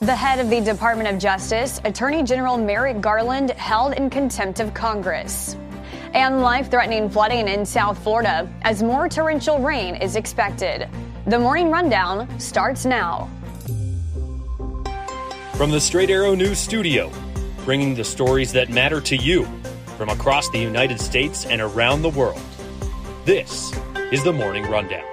The head of the Department of Justice, Attorney General Merrick Garland, held in contempt of Congress. And life-threatening flooding in South Florida as more torrential rain is expected. The Morning Rundown starts now. From the Straight Arrow News Studio, bringing the stories that matter to you from across the United States and around the world. This is the Morning Rundown.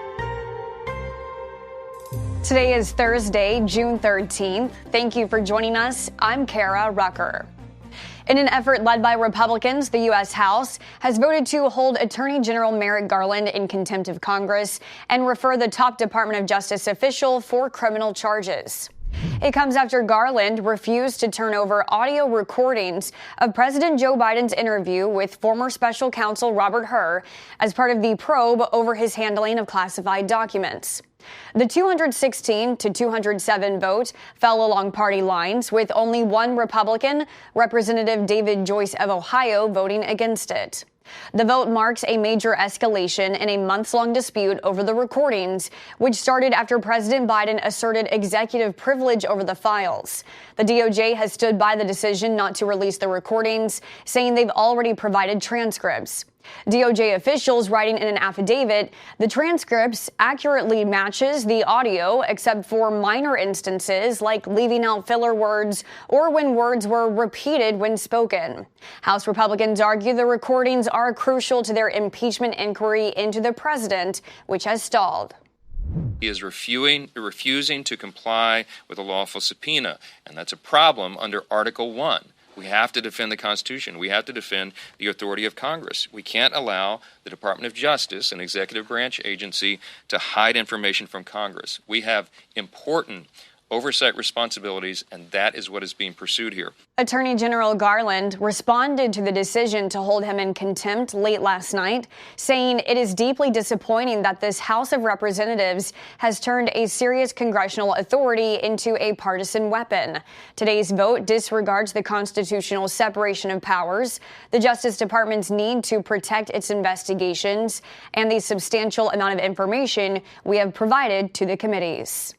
Today is Thursday, June 13th. Thank you for joining us. I'm Kara Rucker. In an effort led by Republicans, the U.S. House has voted to hold Attorney General Merrick Garland in contempt of Congress and refer the top Department of Justice official for criminal charges. It comes after Garland refused to turn over audio recordings of President Joe Biden's interview with former special counsel Robert Hur as part of the probe over his handling of classified documents. The 216 to 207 vote fell along party lines, with only one Republican, Representative David Joyce of Ohio, voting against it. The vote marks a major escalation in a months-long dispute over the recordings, which started after President Biden asserted executive privilege over the files. The DOJ has stood by the decision not to release the recordings, saying they've already provided transcripts. DOJ officials writing in an affidavit, the transcripts accurately matches the audio except for minor instances like leaving out filler words or when words were repeated when spoken. House Republicans argue the recordings are crucial to their impeachment inquiry into the president, which has stalled. He is refusing to comply with a lawful subpoena, and that's a problem under Article 1. We have to defend the Constitution. We have to defend the authority of Congress. We can't allow the Department of Justice, an executive branch agency, to hide information from Congress. We have important oversight responsibilities, and that is what is being pursued here. Attorney General Garland responded to the decision to hold him in contempt late last night, saying it is deeply disappointing that this House of Representatives has turned a serious congressional authority into a partisan weapon. Today's vote disregards the constitutional separation of powers, the Justice Department's need to protect its investigations, and the substantial amount of information we have provided to the committees.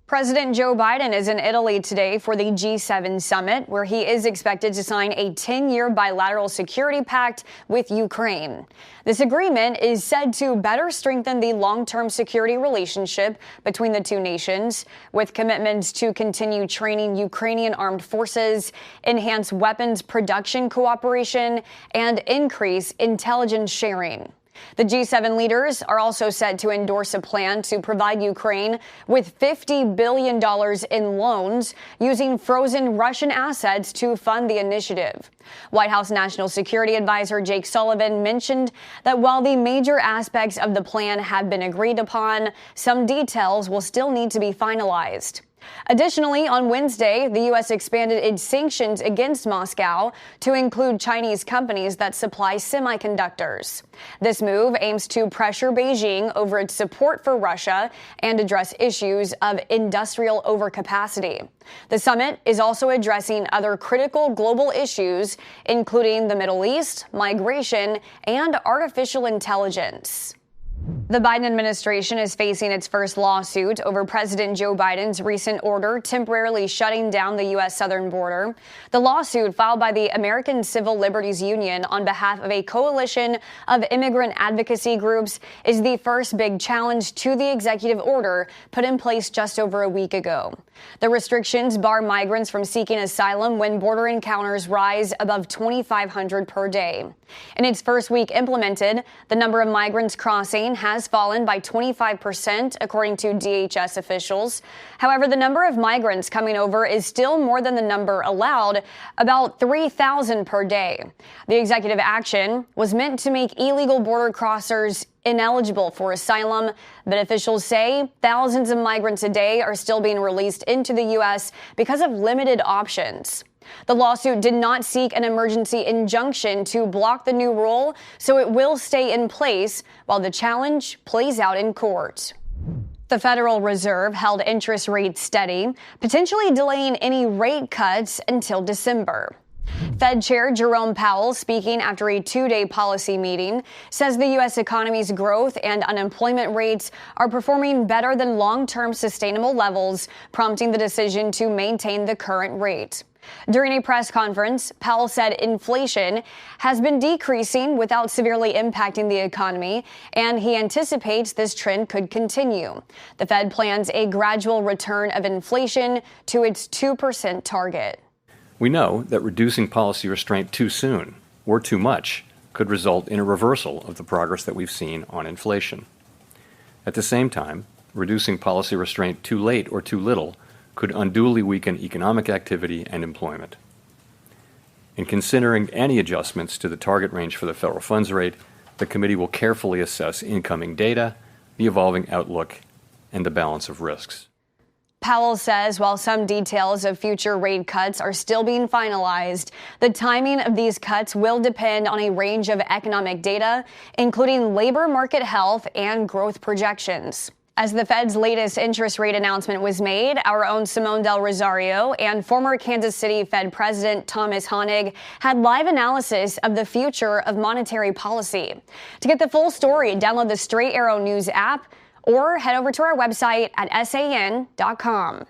President Joe Biden is in Italy today for the G7 summit, where he is expected to sign a 10-year bilateral security pact with Ukraine. This agreement is said to better strengthen the long-term security relationship between the two nations, with commitments to continue training Ukrainian armed forces, enhance weapons production cooperation, and increase intelligence sharing. The G7 leaders are also set to endorse a plan to provide Ukraine with $50 billion in loans using frozen Russian assets to fund the initiative. White House National Security Advisor Jake Sullivan mentioned that while the major aspects of the plan have been agreed upon, some details will still need to be finalized. Additionally, on Wednesday, the U.S. expanded its sanctions against Moscow to include Chinese companies that supply semiconductors. This move aims to pressure Beijing over its support for Russia and address issues of industrial overcapacity. The summit is also addressing other critical global issues, including the Middle East, migration, and artificial intelligence. The Biden administration is facing its first lawsuit over President Joe Biden's recent order temporarily shutting down the U.S. southern border. The lawsuit, filed by the American Civil Liberties Union on behalf of a coalition of immigrant advocacy groups, is the first big challenge to the executive order put in place just over a week ago. The restrictions bar migrants from seeking asylum when border encounters rise above 2,500 per day. In its first week implemented, the number of migrants crossing has fallen by 25%, according to DHS officials. However, the number of migrants coming over is still more than the number allowed, about 3,000 per day. The executive action was meant to make illegal border crossers ineligible for asylum, but officials say thousands of migrants a day are still being released into the U.S. because of limited options. The lawsuit did not seek an emergency injunction to block the new rule, so it will stay in place while the challenge plays out in court. The Federal Reserve held interest rates steady, potentially delaying any rate cuts until December. Fed Chair Jerome Powell, speaking after a two-day policy meeting, says the U.S. economy's growth and unemployment rates are performing better than long-term sustainable levels, prompting the decision to maintain the current rate. During a press conference, Powell said inflation has been decreasing without severely impacting the economy, and he anticipates this trend could continue. The Fed plans a gradual return of inflation to its 2% target. We know that reducing policy restraint too soon or too much could result in a reversal of the progress that we've seen on inflation. At the same time, reducing policy restraint too late or too little could unduly weaken economic activity and employment. In considering any adjustments to the target range for the federal funds rate, the committee will carefully assess incoming data, the evolving outlook, and the balance of risks. Powell says while some details of future rate cuts are still being finalized, the timing of these cuts will depend on a range of economic data, including labor market health and growth projections. As the Fed's latest interest rate announcement was made, our own Simone Del Rosario and former Kansas City Fed President Thomas Honig had live analysis of the future of monetary policy. To get the full story, download the Straight Arrow News app or head over to our website at san.com.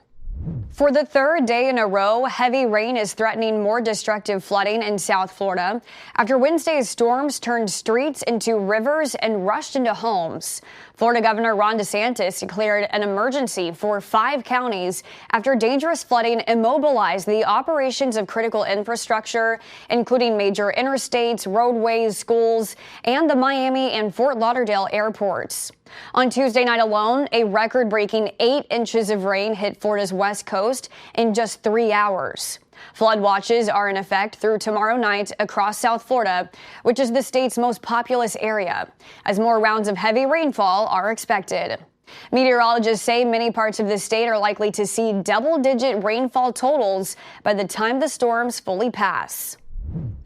For the third day in a row, heavy rain is threatening more destructive flooding in South Florida after Wednesday's storms turned streets into rivers and rushed into homes. Florida Governor Ron DeSantis declared an emergency for 5 counties after dangerous flooding immobilized the operations of critical infrastructure, including major interstates, roadways, schools, and the Miami and Fort Lauderdale airports. On Tuesday night alone, a record-breaking 8 inches of rain hit Florida's west coast in just 3 hours. Flood watches are in effect through tomorrow night across South Florida, which is the state's most populous area, as more rounds of heavy rainfall are expected. Meteorologists say many parts of the state are likely to see double-digit rainfall totals by the time the storms fully pass.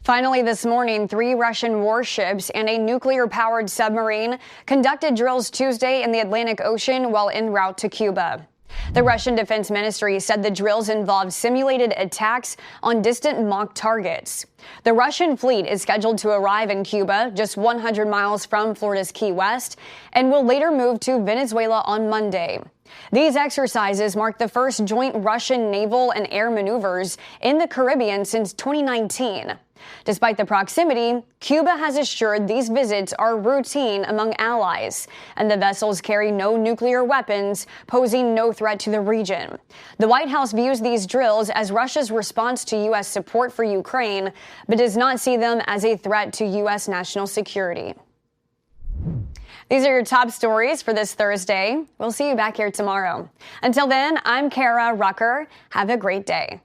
Finally, this morning, 3 Russian warships and a nuclear-powered submarine conducted drills Tuesday in the Atlantic Ocean while en route to Cuba. The Russian Defense Ministry said the drills involved simulated attacks on distant mock targets. The Russian fleet is scheduled to arrive in Cuba, just 100 miles from Florida's Key West, and will later move to Venezuela on Monday. These exercises mark the first joint Russian naval and air maneuvers in the Caribbean since 2019. Despite the proximity, Cuba has assured these visits are routine among allies, and the vessels carry no nuclear weapons, posing no threat to the region. The White House views these drills as Russia's response to U.S. support for Ukraine, but does not see them as a threat to U.S. national security. These are your top stories for this Thursday. We'll see you back here tomorrow. Until then, I'm Kara Rucker. Have a great day.